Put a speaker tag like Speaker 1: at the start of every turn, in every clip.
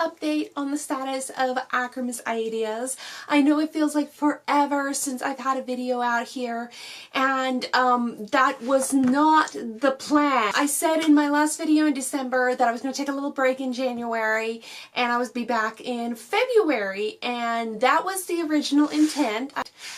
Speaker 1: update on the status of Akram's ideas. I know it feels like forever since I've had a video out here, and that was not the plan. I said in my last video in December that I was going to take a little break in January and I would be back in February, and that was the original intent.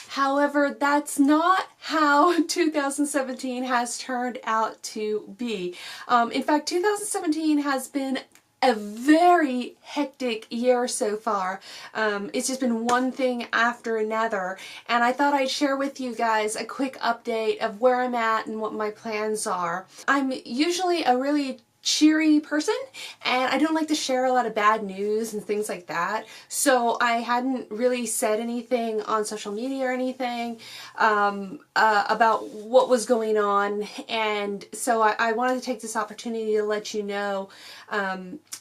Speaker 1: However, that's not how 2017 has turned out to be. In fact, 2017 has been a very hectic year so far. It's just been one thing after another, and I thought I'd share with you guys a quick update of where I'm at and what my plans are. I'm usually a really cheery person, and I don't like to share a lot of bad news and things like that, so I hadn't really said anything on social media or anything about what was going on, and so I wanted to take this opportunity to let you know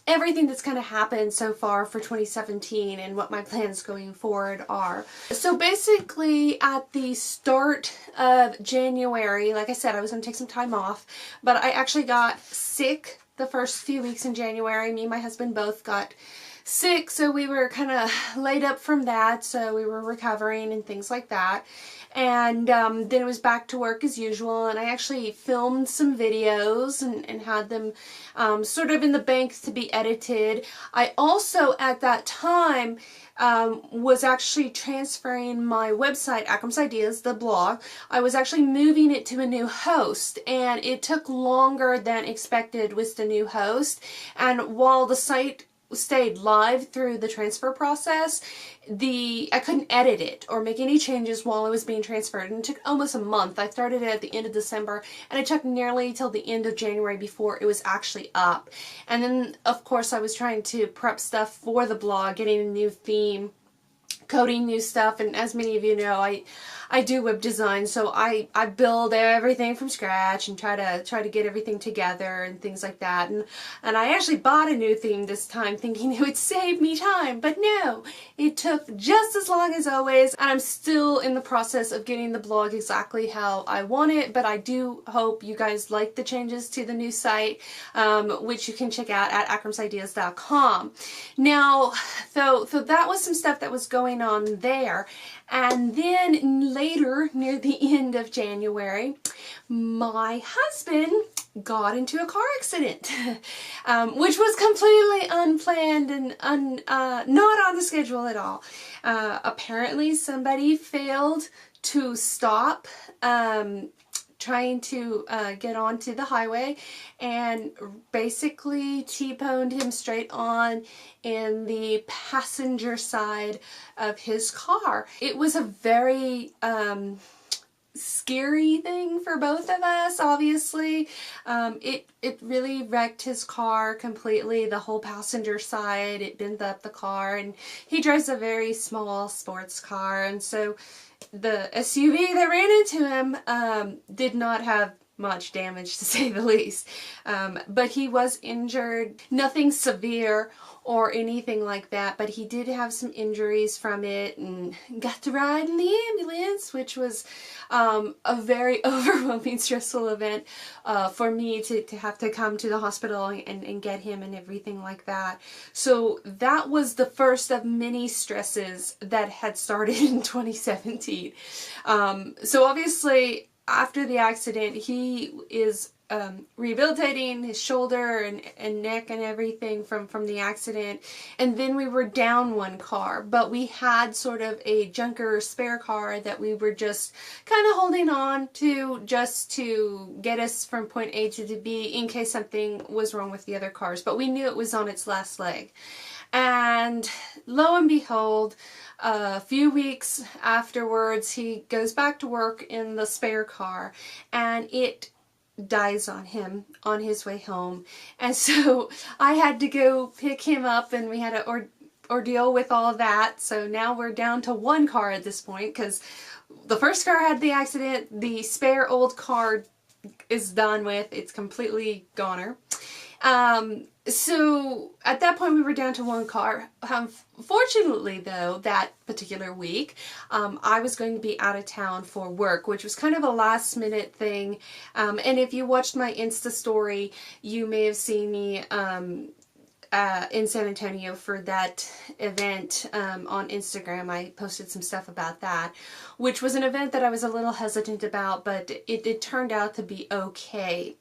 Speaker 1: everything that's kind of happened so far for 2017 and what my plans going forward are. So basically at the start of January, like I said, I was going to take some time off, but I actually got sick the first few weeks in January. Me and my husband both got sick, so we were kind of laid up from that, so we were recovering and things like that. And then it was back to work as usual, and I actually filmed some videos and had them sort of in the bank to be edited. I also at that time was actually transferring my website, Akram's Ideas, the blog. I was actually moving it to a new host, and it took longer than expected with the new host. And while the site stayed live through the transfer process, I couldn't edit it or make any changes while it was being transferred, and it took almost a month. I started it at the end of December, and it took nearly till the end of January before it was actually up. And then of course I was trying to prep stuff for the blog, getting a new theme, coding new stuff, and as many of you know, I do web design, so I build everything from scratch and try to get everything together and things like that. And I actually bought a new theme this time thinking it would save me time, but no, it took just as long as always, and I'm still in the process of getting the blog exactly how I want it, but I do hope you guys like the changes to the new site, which you can check out at akramsideas.com. Now, so that was some stuff that was going on there. And then later, near the end of January, my husband got into a car accident, which was completely unplanned and not on the schedule at all. Apparently somebody failed to stop trying to get onto the highway and basically T-boned him straight on in the passenger side of his car. It was a very scary thing for both of us, obviously. It really wrecked his car completely, the whole passenger side. It bent up the car, and he drives a very small sports car, and so the SUV that ran into him did not have much damage, to say the least. But he was injured, nothing severe or anything like that, but he did have some injuries from it and got to ride in the ambulance, which was a very overwhelming, stressful event for me to have to come to the hospital and get him and everything like that. So that was the first of many stresses that had started in 2017. So obviously after the accident, he is rehabilitating his shoulder and neck and everything from the accident, and then we were down one car, but we had sort of a junker spare car that we were just kind of holding on to just to get us from point A to B in case something was wrong with the other cars, but we knew it was on its last leg. And lo and behold, a few weeks afterwards, he goes back to work in the spare car, and it dies on him on his way home. And so I had to go pick him up, and we had an ordeal with all that. So now we're down to one car at this point, because the first car had the accident, the spare old car is done with, it's completely goner. So at that point we were down to one car. Fortunately though, that particular week, I was going to be out of town for work, which was kind of a last minute thing. And if you watched my Insta story, you may have seen me in San Antonio for that event on Instagram. I posted some stuff about that, which was an event that I was a little hesitant about, but it turned out to be okay.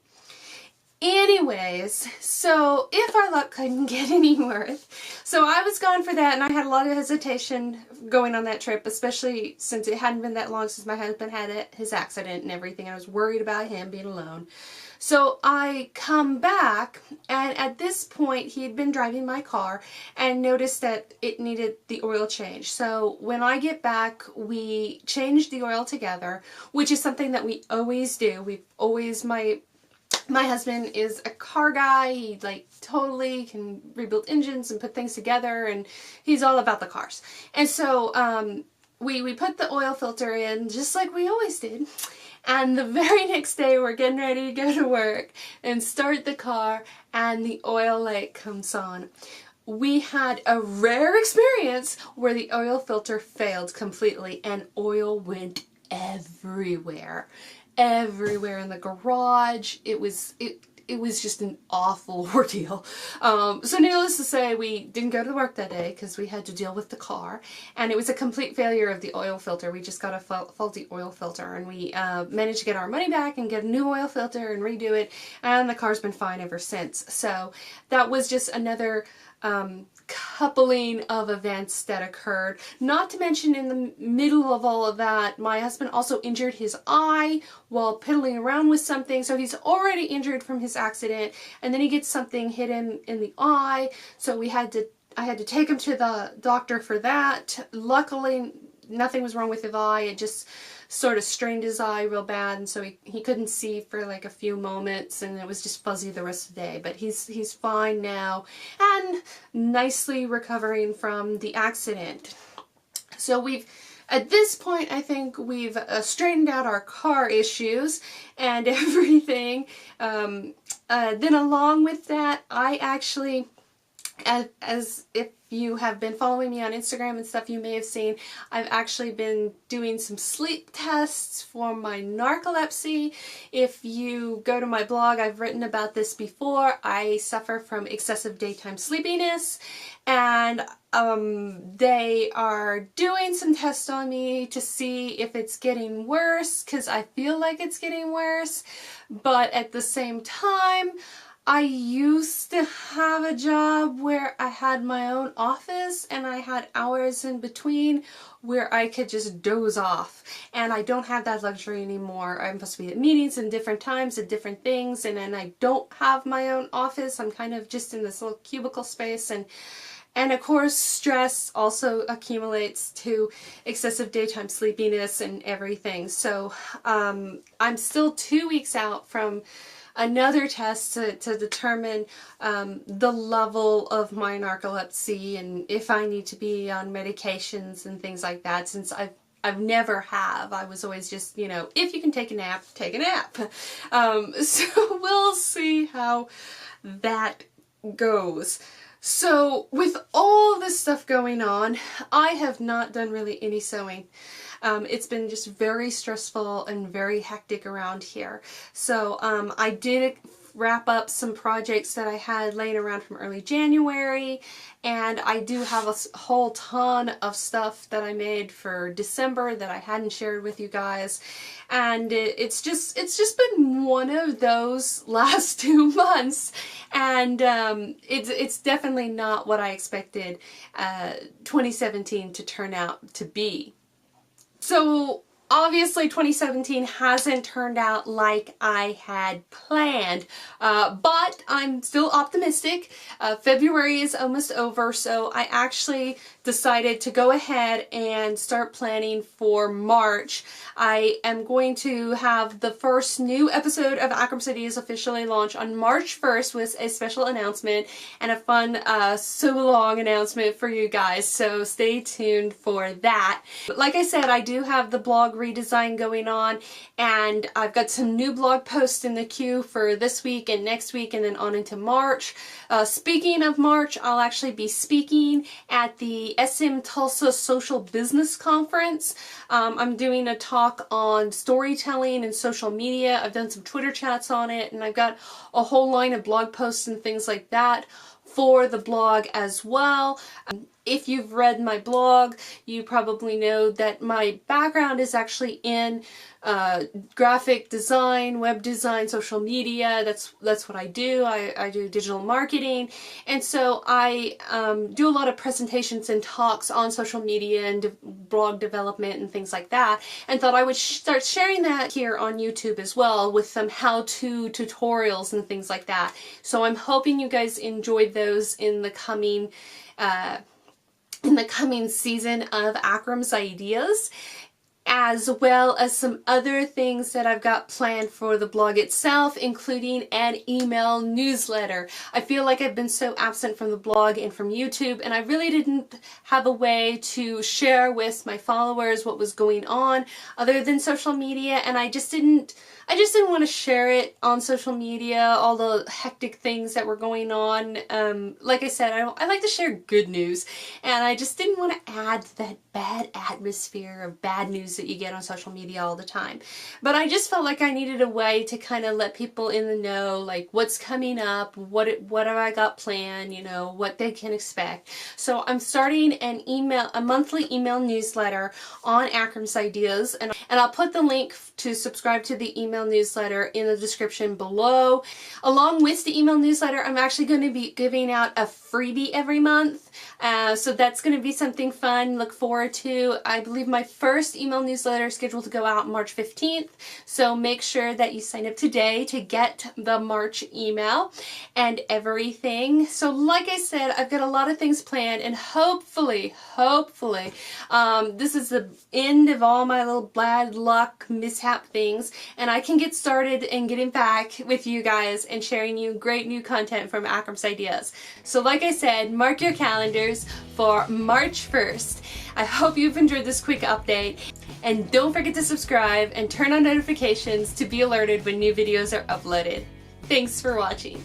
Speaker 1: Anyways, so if our luck couldn't get any worse, so I was gone for that, and I had a lot of hesitation going on that trip, especially since it hadn't been that long since my husband had his accident and everything. I was worried about him being alone. So I come back, and at this point he had been driving my car and noticed that it needed the oil change. So when I get back, we changed the oil together, which is something that we always do. We've always, my husband is a car guy. He like totally can rebuild engines and put things together, and he's all about the cars. And so we put the oil filter in just like we always did. And the very next day we're getting ready to go to work and start the car, and the oil light comes on. We had a rare experience where the oil filter failed completely and oil went everywhere. Everywhere in the garage. It was just an awful ordeal. So needless to say, we didn't go to work that day because we had to deal with the car, and it was a complete failure of the oil filter. We just got a faulty oil filter, and we managed to get our money back and get a new oil filter and redo it, and the car's been fine ever since. So that was just another coupling of events that occurred. Not to mention, in the middle of all of that, my husband also injured his eye while piddling around with something. So he's already injured from his accident, and then he gets something hit him in the eye. So I had to take him to the doctor for that. Luckily, nothing was wrong with his eye. It just sort of strained his eye real bad, and so he couldn't see for like a few moments, and it was just fuzzy the rest of the day. But he's fine now and nicely recovering from the accident. So at this point, I think we've straightened out our car issues and everything. Then along with that, I actually, as if you have been following me on Instagram and stuff, you may have seen, I've actually been doing some sleep tests for my narcolepsy. If you go to my blog, I've written about this before. I suffer from excessive daytime sleepiness, and they are doing some tests on me to see if it's getting worse, because I feel like it's getting worse. But at the same time, I used to have a job where I had my own office, and I had hours in between where I could just doze off, and I don't have that luxury anymore. I'm supposed to be at meetings and different times and different things, and then I don't have my own office. I'm kind of just in this little cubicle space, and of course stress also accumulates to excessive daytime sleepiness and everything. So I'm still 2 weeks out from another test to determine the level of my narcolepsy and if I need to be on medications and things like that, since I've never have. I was always just, you know, if you can take a nap, take a nap. So we'll see how that goes. So with all this stuff going on, I have not done really any sewing. It's been just very stressful and very hectic around here. So I did wrap up some projects that I had laying around from early January, and I do have a whole ton of stuff that I made for December that I hadn't shared with you guys, and it's just been one of those last 2 months, and it's definitely not what I expected 2017 to turn out to be. So obviously 2017 hasn't turned out like I had planned, but I'm still optimistic. February is almost over, so I actually decided to go ahead and start planning for March. I am going to have the first new episode of Akram's Ideas officially launch on March 1st with a special announcement and a fun so-long announcement for you guys, so stay tuned for that. But like I said, I do have the blog redesign going on, and I've got some new blog posts in the queue for this week and next week and then on into March. Speaking of March, I'll actually be speaking at the SM Tulsa Social Business Conference. I'm doing a talk on storytelling and social media. I've done some Twitter chats on it, and I've got a whole line of blog posts and things like that for the blog as well. If you've read my blog, you probably know that my background is actually in graphic design, web design, social media. That's what I do. I do digital marketing, and so I do a lot of presentations and talks on social media and blog development and things like that, and thought I would start sharing that here on YouTube as well with some how-to tutorials and things like that. So I'm hoping you guys enjoyed those in the coming season of Akram's Ideas, as well as some other things that I've got planned for the blog itself, including an email newsletter. I feel like I've been so absent from the blog and from YouTube, and I really didn't have a way to share with my followers what was going on other than social media, and I just didn't want to share it on social media, all the hectic things that were going on. Like I said, I like to share good news, and I just didn't want to add to that bad atmosphere of bad news that you get on social media all the time. But I just felt like I needed a way to kind of let people in the know, like what's coming up, what have I got planned, you know, what they can expect. So I'm starting a monthly email newsletter on Akram's Ideas, and I'll put the link to subscribe to the email newsletter in the description below. Along with the email newsletter, I'm actually going to be giving out a freebie every month. So that's going to be something fun. Look forward to. I believe my first email newsletter is scheduled to go out March 15th. So make sure that you sign up today to get the March email and everything. So like I said, I've got a lot of things planned, and hopefully, this is the end of all my little bad luck mishap things, and I can get started and getting back with you guys and sharing you great new content from Akram's Ideas. So like I said, mark your calendars for March 1st. I hope you've enjoyed this quick update, and don't forget to subscribe and turn on notifications to be alerted when new videos are uploaded. Thanks for watching.